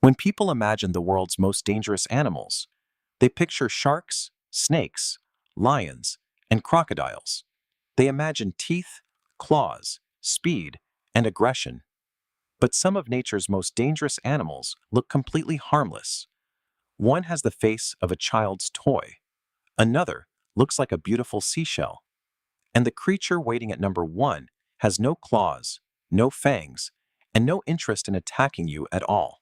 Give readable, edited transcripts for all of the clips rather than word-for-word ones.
When people imagine the world's most dangerous animals, they picture sharks, snakes, lions, and crocodiles. They imagine teeth, claws, speed, and aggression. But some of nature's most dangerous animals look completely harmless. One has the face of a child's toy. Another looks like a beautiful seashell. And the creature waiting at number one has no claws, no fangs, and no interest in attacking you at all.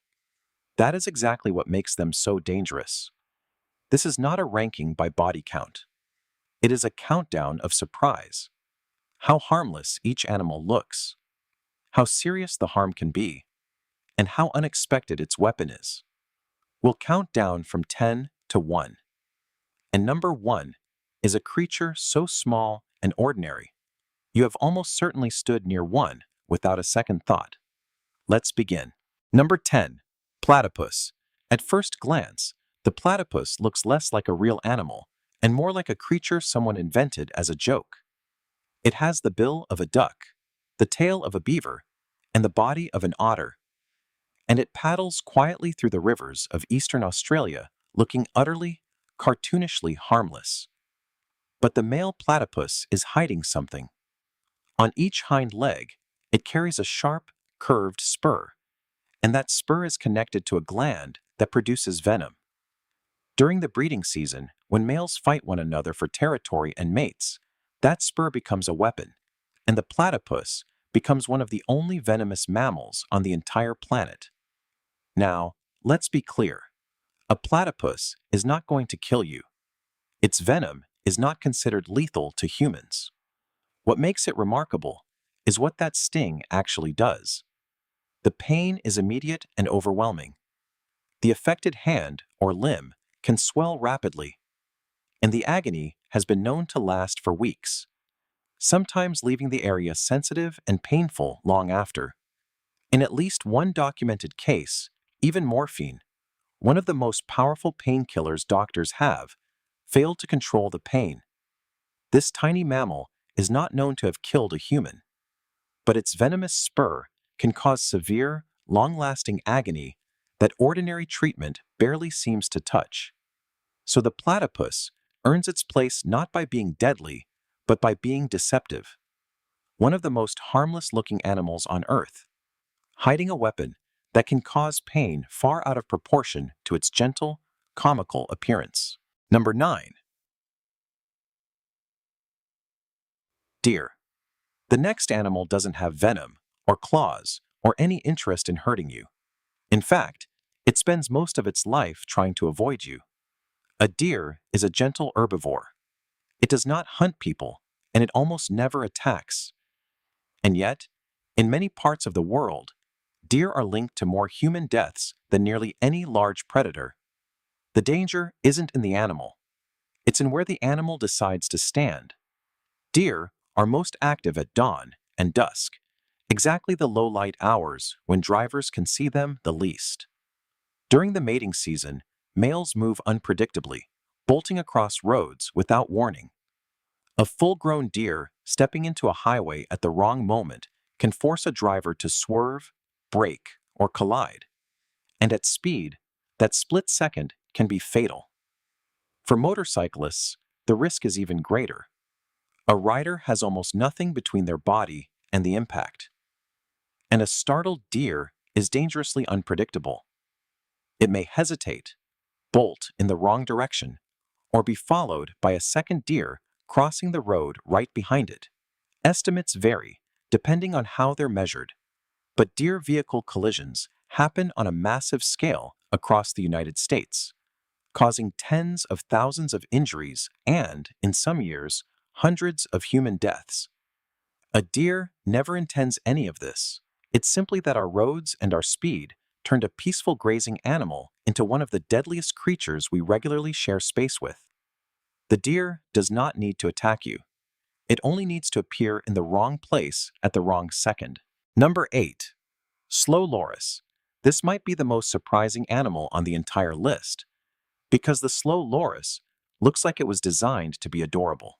That is exactly what makes them so dangerous. This is not a ranking by body count. It is a countdown of surprise. How harmless each animal looks, how serious the harm can be, and how unexpected its weapon is. We'll count down from 10 to 1. And number 1 is a creature so small and ordinary, you have almost certainly stood near one without a second thought. Let's begin. Number 10. Platypus. At first glance, the platypus looks less like a real animal and more like a creature someone invented as a joke. It has the bill of a duck, the tail of a beaver, and the body of an otter. And it paddles quietly through the rivers of eastern Australia, looking utterly, cartoonishly harmless. But the male platypus is hiding something. On each hind leg, it carries a sharp, curved spur, and that spur is connected to a gland that produces venom. During the breeding season, when males fight one another for territory and mates, that spur becomes a weapon, and the platypus becomes one of the only venomous mammals on the entire planet. Now, let's be clear. A platypus is not going to kill you. Its venom is not considered lethal to humans. What makes it remarkable is what that sting actually does. The pain is immediate and overwhelming. The affected hand or limb can swell rapidly, and the agony has been known to last for weeks, sometimes leaving the area sensitive and painful long after. In at least one documented case, even morphine, one of the most powerful painkillers doctors have, failed to control the pain. This tiny mammal is not known to have killed a human, but its venomous spur can cause severe, long-lasting agony that ordinary treatment barely seems to touch. So the platypus earns its place not by being deadly, but by being deceptive. One of the most harmless-looking animals on Earth, hiding a weapon that can cause pain far out of proportion to its gentle, comical appearance. Number 9. Deer. The next animal doesn't have venom, or claws, or any interest in hurting you. In fact, it spends most of its life trying to avoid you. A deer is a gentle herbivore. It does not hunt people, and it almost never attacks. And yet, in many parts of the world, deer are linked to more human deaths than nearly any large predator. The danger isn't in the animal. It's in where the animal decides to stand. Deer are most active at dawn and dusk, exactly the low-light hours when drivers can see them the least. During the mating season, males move unpredictably, bolting across roads without warning. A full-grown deer stepping into a highway at the wrong moment can force a driver to swerve, brake, or collide. And at speed, that split second can be fatal. For motorcyclists, the risk is even greater. A rider has almost nothing between their body and the impact. And a startled deer is dangerously unpredictable. It may hesitate, bolt in the wrong direction, or be followed by a second deer crossing the road right behind it. Estimates vary, depending on how they're measured, but deer-vehicle collisions happen on a massive scale across the United States, causing tens of thousands of injuries and, in some years, hundreds of human deaths. A deer never intends any of this. It's simply that our roads and our speed turned a peaceful grazing animal into one of the deadliest creatures we regularly share space with. The deer does not need to attack you. It only needs to appear in the wrong place at the wrong second. Number 8. Slow loris. This might be the most surprising animal on the entire list, because the slow loris looks like it was designed to be adorable.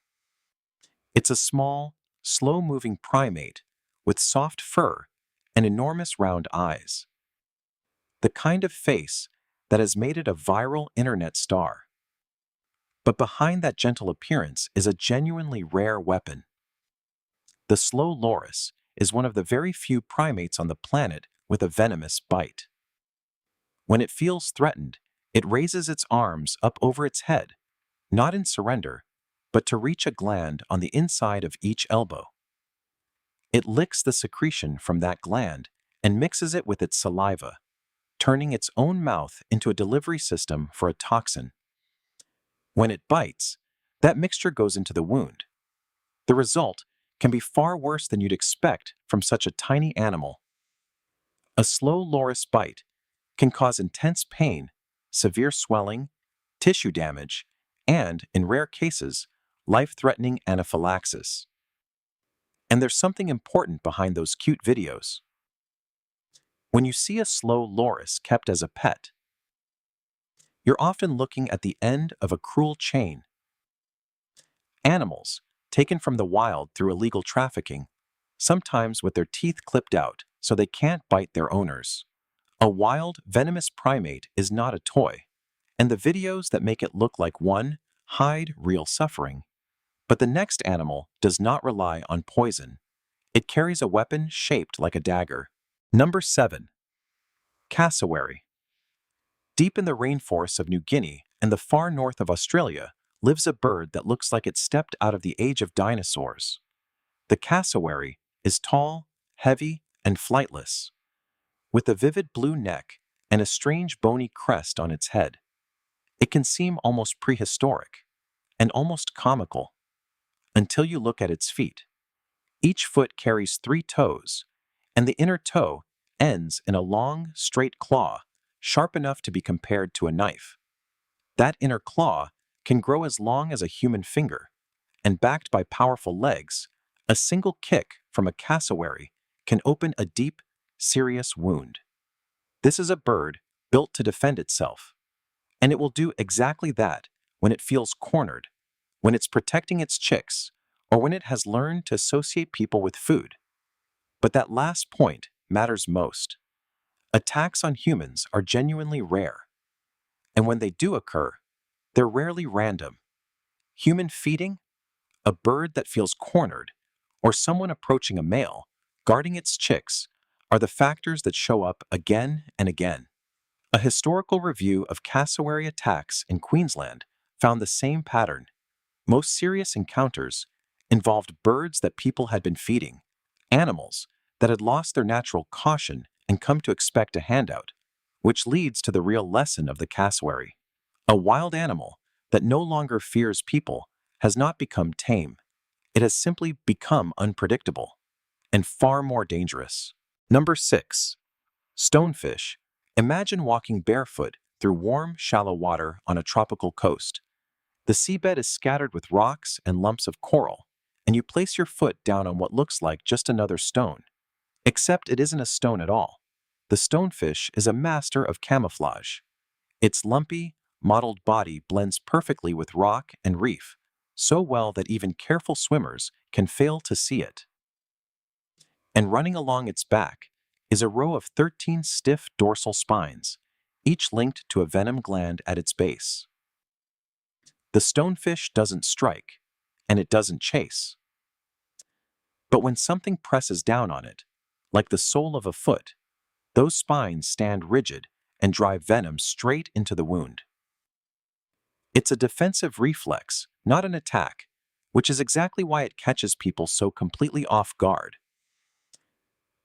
It's a small, slow-moving primate with soft fur and enormous round eyes. the kind of face that has made it a viral internet star. But behind that gentle appearance is a genuinely rare weapon. The slow loris is one of the very few primates on the planet with a venomous bite. When it feels threatened, it raises its arms up over its head, not in surrender, but to reach a gland on the inside of each elbow. It licks the secretion from that gland and mixes it with its saliva, turning its own mouth into a delivery system for a toxin. When it bites, that mixture goes into the wound. The result can be far worse than you'd expect from such a tiny animal. A slow loris bite can cause intense pain, severe swelling, tissue damage, and, in rare cases, life-threatening anaphylaxis. And there's something important behind those cute videos. When you see a slow loris kept as a pet, you're often looking at the end of a cruel chain. Animals, taken from the wild through illegal trafficking, sometimes with their teeth clipped out so they can't bite their owners. A wild, venomous primate is not a toy, and the videos that make it look like one hide real suffering. But the next animal does not rely on poison. It carries a weapon shaped like a dagger. Number 7. Cassowary. Deep in the rainforests of New Guinea and the far north of Australia lives a bird that looks like it stepped out of the age of dinosaurs. The cassowary is tall, heavy, and flightless, with a vivid blue neck and a strange bony crest on its head. It can seem almost prehistoric and almost comical until you look at its feet. Each foot carries 3 toes, and the inner toe ends in a long, straight claw, sharp enough to be compared to a knife. That inner claw can grow as long as a human finger, and backed by powerful legs, a single kick from a cassowary can open a deep, serious wound. This is a bird built to defend itself, and it will do exactly that when it feels cornered, when it's protecting its chicks, or when it has learned to associate people with food. But that last point matters most. Attacks on humans are genuinely rare, and when they do occur, they're rarely random. Human feeding, a bird that feels cornered, or someone approaching a male, guarding its chicks, are the factors that show up again and again. A historical review of cassowary attacks in Queensland found the same pattern. Most serious encounters involved birds that people had been feeding, animals that had lost their natural caution and come to expect a handout, which leads to the real lesson of the cassowary. A wild animal that no longer fears people has not become tame. It has simply become unpredictable and far more dangerous. Number 6. Stonefish. Imagine walking barefoot through warm, shallow water on a tropical coast. The seabed is scattered with rocks and lumps of coral, and you place your foot down on what looks like just another stone. Except it isn't a stone at all. The stonefish is a master of camouflage. Its lumpy, mottled body blends perfectly with rock and reef, so well that even careful swimmers can fail to see it. And running along its back is a row of 13 stiff dorsal spines, each linked to a venom gland at its base. The stonefish doesn't strike, and it doesn't chase. But when something presses down on it, like the sole of a foot, those spines stand rigid and drive venom straight into the wound. It's a defensive reflex, not an attack, which is exactly why it catches people so completely off guard.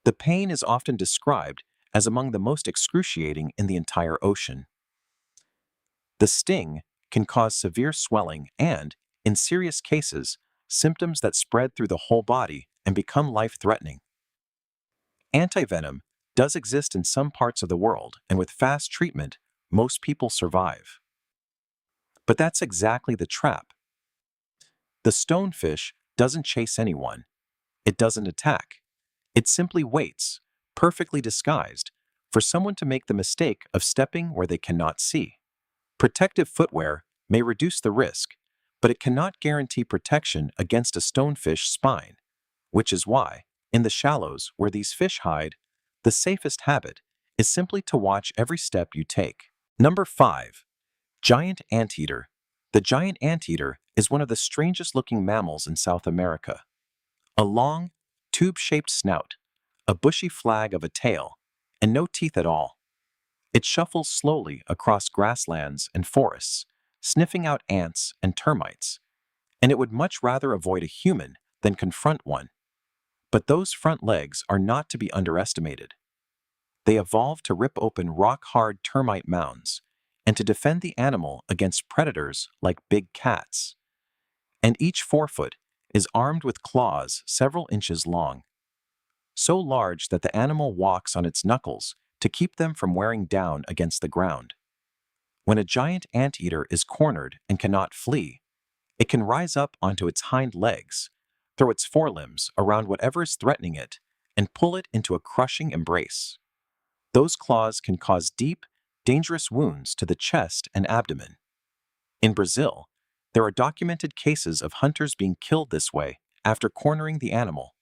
The pain is often described as among the most excruciating in the entire ocean. The sting can cause severe swelling and, in serious cases, symptoms that spread through the whole body and become life-threatening. Antivenom does exist in some parts of the world, and with fast treatment, most people survive. But that's exactly the trap. The stonefish doesn't chase anyone. It doesn't attack. It simply waits, perfectly disguised, for someone to make the mistake of stepping where they cannot see. Protective footwear may reduce the risk, but it cannot guarantee protection against a stonefish spine, which is why, in the shallows where these fish hide, the safest habit is simply to watch every step you take. Number 5. Giant anteater. The giant anteater is one of the strangest looking mammals in South America. A long, tube-shaped snout, a bushy flag of a tail, and no teeth at all. It shuffles slowly across grasslands and forests, sniffing out ants and termites, and it would much rather avoid a human than confront one. But those front legs are not to be underestimated. They evolved to rip open rock-hard termite mounds and to defend the animal against predators like big cats. And each forefoot is armed with claws several inches long, so large that the animal walks on its knuckles to keep them from wearing down against the ground. When a giant anteater is cornered and cannot flee, it can rise up onto its hind legs, throw its forelimbs around whatever is threatening it, and pull it into a crushing embrace. Those claws can cause deep, dangerous wounds to the chest and abdomen. In Brazil, there are documented cases of hunters being killed this way after cornering the animal.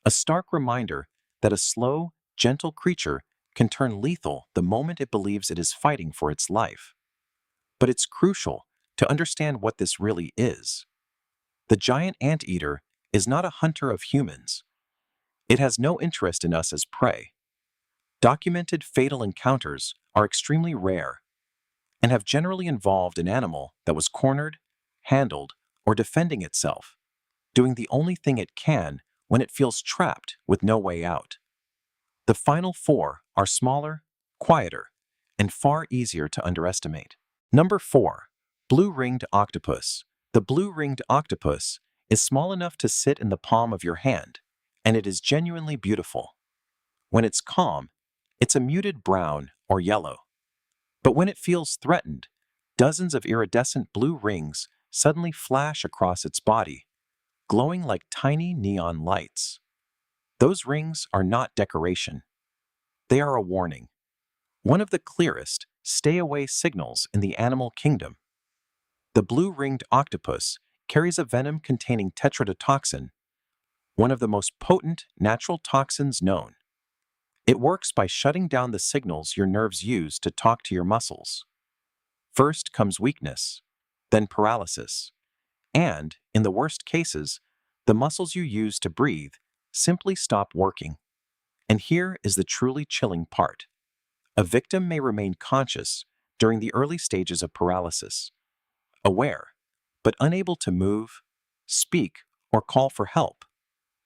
A stark reminder that a slow, gentle creature can turn lethal the moment it believes it is fighting for its life. But it's crucial to understand what this really is. The giant anteater is not a hunter of humans. It has no interest in us as prey. Documented fatal encounters are extremely rare and have generally involved an animal that was cornered, handled, or defending itself, doing the only thing it can when it feels trapped with no way out. The final 4 are smaller, quieter, and far easier to underestimate. Number 4. Blue-ringed octopus. The blue-ringed octopus is small enough to sit in the palm of your hand, and it is genuinely beautiful. When it's calm, it's a muted brown or yellow. But when it feels threatened, dozens of iridescent blue rings suddenly flash across its body, glowing like tiny neon lights. Those rings are not decoration. They are a warning. One of the clearest stay-away signals in the animal kingdom. The blue-ringed octopus carries a venom containing tetrodotoxin, one of the most potent natural toxins known. It works by shutting down the signals your nerves use to talk to your muscles. First comes weakness, then paralysis, and, in the worst cases, the muscles you use to breathe simply stop working. And here is the truly chilling part. A victim may remain conscious during the early stages of paralysis, aware, but unable to move, speak, or call for help.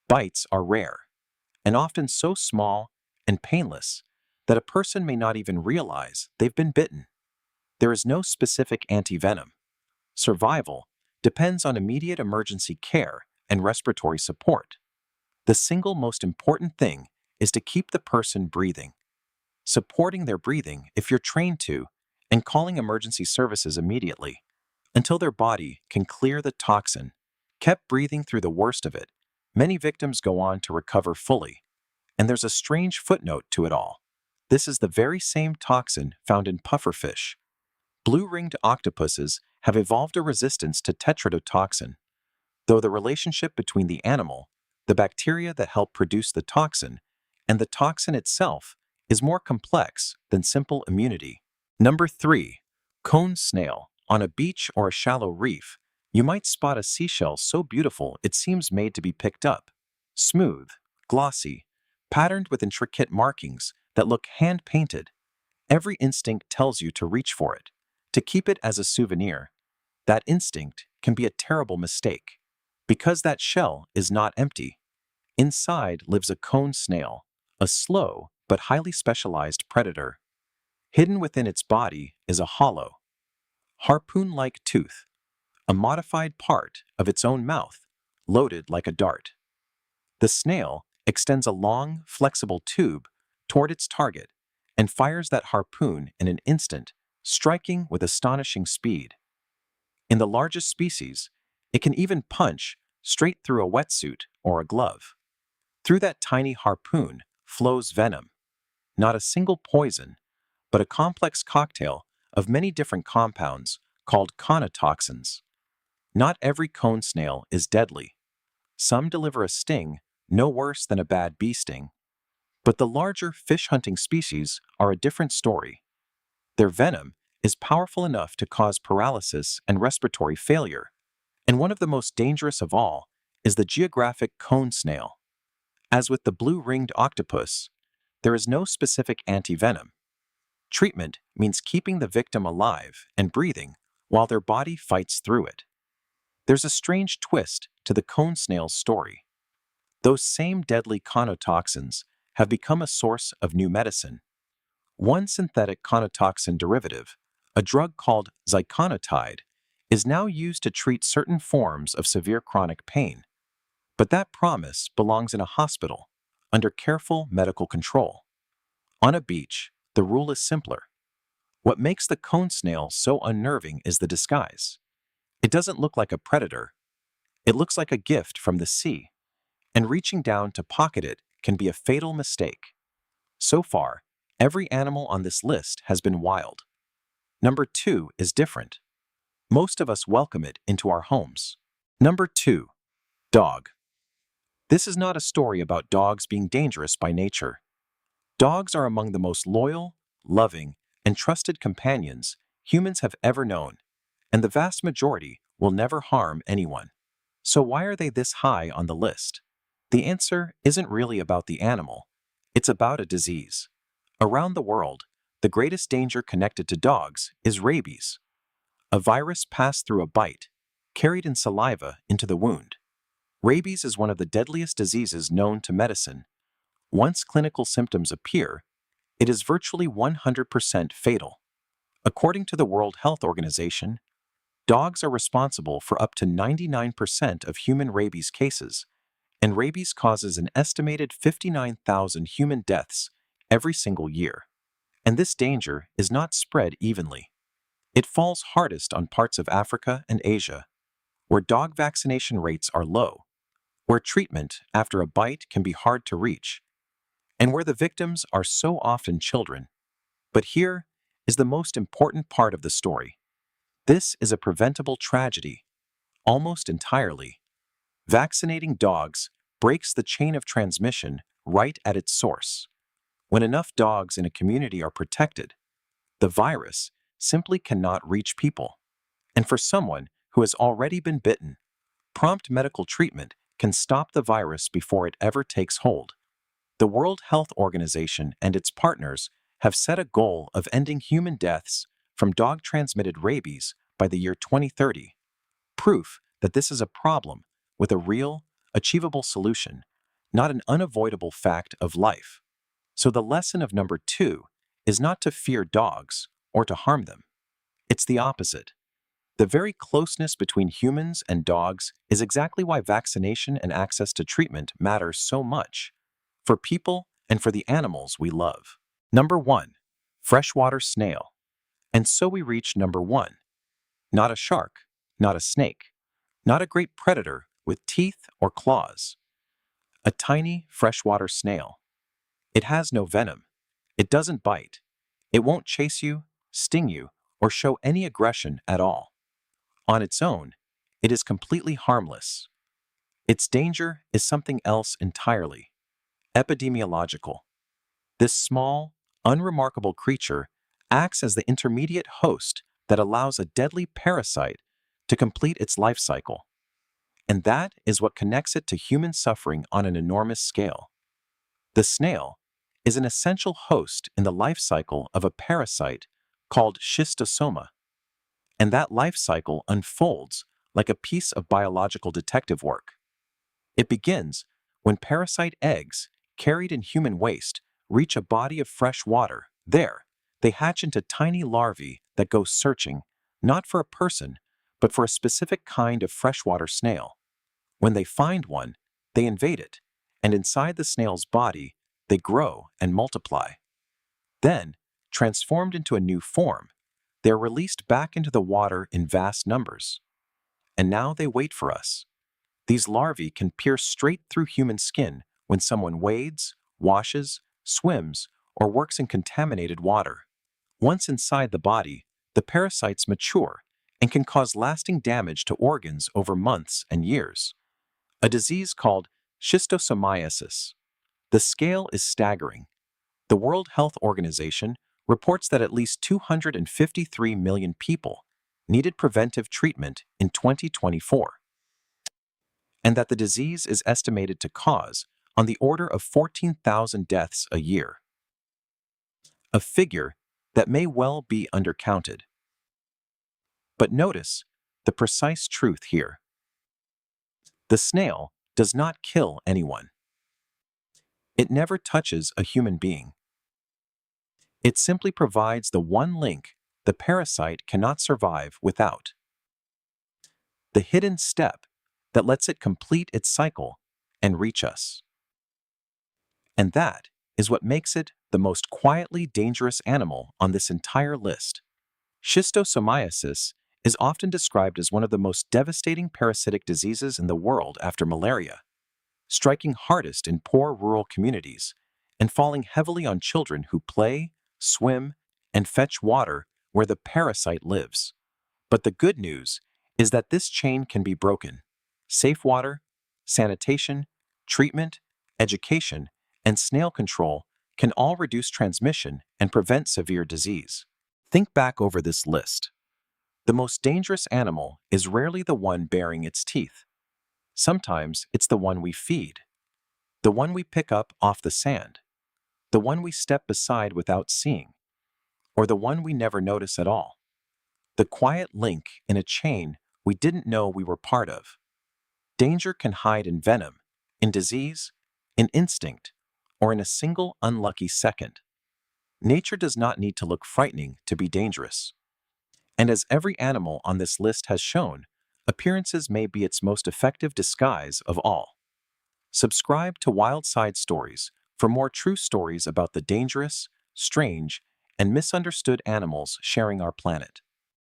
Bites are rare, and often so small and painless that a person may not even realize they've been bitten. There is no specific antivenom. Survival depends on immediate emergency care and respiratory support. The single most important thing is to keep the person breathing, supporting their breathing if you're trained to, and calling emergency services immediately until their body can clear the toxin. Kept breathing through the worst of it, many victims go on to recover fully. And there's a strange footnote to it all. This is the very same toxin found in pufferfish. Blue-ringed octopuses have evolved a resistance to tetrodotoxin, though the relationship between the animal, the bacteria that help produce the toxin, and the toxin itself is more complex than simple immunity. Number 3. Cone snail. On a beach or a shallow reef, you might spot a seashell so beautiful it seems made to be picked up. Smooth, glossy, patterned with intricate markings that look hand-painted. Every instinct tells you to reach for it, to keep it as a souvenir. That instinct can be a terrible mistake, because that shell is not empty. Inside lives a cone snail, a slow but highly specialized predator. Hidden within its body is a hollow, harpoon-like tooth, a modified part of its own mouth, loaded like a dart. The snail extends a long, flexible tube toward its target and fires that harpoon in an instant, striking with astonishing speed. In the largest species, it can even punch straight through a wetsuit or a glove. Through that tiny harpoon flows venom, not a single poison, but a complex cocktail of many different compounds called conotoxins. Not every cone snail is deadly. Some deliver a sting no worse than a bad bee sting. But the larger fish-hunting species are a different story. Their venom is powerful enough to cause paralysis and respiratory failure, and one of the most dangerous of all is the geographic cone snail. As with the blue-ringed octopus, there is no specific antivenom. Treatment means keeping the victim alive and breathing while their body fights through it. There's a strange twist to the cone snail's story. Those same deadly conotoxins have become a source of new medicine. One synthetic conotoxin derivative, a drug called ziconotide, is now used to treat certain forms of severe chronic pain. But that promise belongs in a hospital, under careful medical control. On a beach, the rule is simpler. What makes the cone snail so unnerving is the disguise. It doesn't look like a predator. It looks like a gift from the sea, and reaching down to pocket it can be a fatal mistake. So far, every animal on this list has been wild. Number 2 is different. Most of us welcome it into our homes. Number 2. Dog. This is not a story about dogs being dangerous by nature. Dogs are among the most loyal, loving, and trusted companions humans have ever known, and the vast majority will never harm anyone. So why are they this high on the list? The answer isn't really about the animal. It's about a disease. Around the world, the greatest danger connected to dogs is rabies, a virus passed through a bite, carried in saliva into the wound. Rabies is one of the deadliest diseases known to medicine. Once clinical symptoms appear, it is virtually 100% fatal. According to the World Health Organization, dogs are responsible for up to 99% of human rabies cases, and rabies causes an estimated 59,000 human deaths every single year. And this danger is not spread evenly. It falls hardest on parts of Africa and Asia, where dog vaccination rates are low, where treatment after a bite can be hard to reach, and where the victims are so often children. But here is the most important part of the story. This is a preventable tragedy, almost entirely. Vaccinating dogs breaks the chain of transmission right at its source. When enough dogs in a community are protected, the virus simply cannot reach people. And for someone who has already been bitten, prompt medical treatment can stop the virus before it ever takes hold. The World Health Organization and its partners have set a goal of ending human deaths from dog-transmitted rabies by the year 2030. Proof that this is a problem with a real, achievable solution, not an unavoidable fact of life. So the lesson of number 2 is not to fear dogs or to harm them. It's the opposite. The very closeness between humans and dogs is exactly why vaccination and access to treatment matters so much, for people and for the animals we love. Number 1. Freshwater snail. And so we reach number 1. Not a shark, not a snake, not a great predator with teeth or claws. A tiny freshwater snail. It has no venom. It doesn't bite. It won't chase you, sting you, or show any aggression at all. On its own, it is completely harmless. Its danger is something else entirely. Epidemiological. This small, unremarkable creature acts as the intermediate host that allows a deadly parasite to complete its life cycle. And that is what connects it to human suffering on an enormous scale. The snail is an essential host in the life cycle of a parasite called schistosoma, and that life cycle unfolds like a piece of biological detective work. It begins when parasite eggs, carried in human waste, reach a body of fresh water. There, they hatch into tiny larvae that go searching, not for a person, but for a specific kind of freshwater snail. When they find one, they invade it, and inside the snail's body, they grow and multiply. Then, transformed into a new form, they are released back into the water in vast numbers. And now they wait for us. These larvae can pierce straight through human skin when someone wades, washes, swims, or works in contaminated water. Once inside the body, the parasites mature and can cause lasting damage to organs over months and years. A disease called schistosomiasis. The scale is staggering. The World Health Organization reports that at least 253 million people needed preventive treatment in 2024, and that the disease is estimated to cause on the order of 14,000 deaths a year, a figure that may well be undercounted. But notice the precise truth here. The snail does not kill anyone. It never touches a human being. It simply provides the one link the parasite cannot survive without. The hidden step that lets it complete its cycle and reach us. And that is what makes it the most quietly dangerous animal on this entire list. Schistosomiasis is often described as one of the most devastating parasitic diseases in the world after malaria, striking hardest in poor rural communities and falling heavily on children who play, swim, and fetch water where the parasite lives. But the good news is that this chain can be broken. Safe water, sanitation, treatment, education, and snail control can all reduce transmission and prevent severe disease. Think back over this list. The most dangerous animal is rarely the one baring its teeth. Sometimes it's the one we feed, the one we pick up off the sand, the one we step beside without seeing, or the one we never notice at all. The quiet link in a chain we didn't know we were part of. Danger can hide in venom, in disease, in instinct, or in a single unlucky second. Nature does not need to look frightening to be dangerous. And as every animal on this list has shown, appearances may be its most effective disguise of all. Subscribe to Wild Side Stories for more true stories about the dangerous, strange, and misunderstood animals sharing our planet.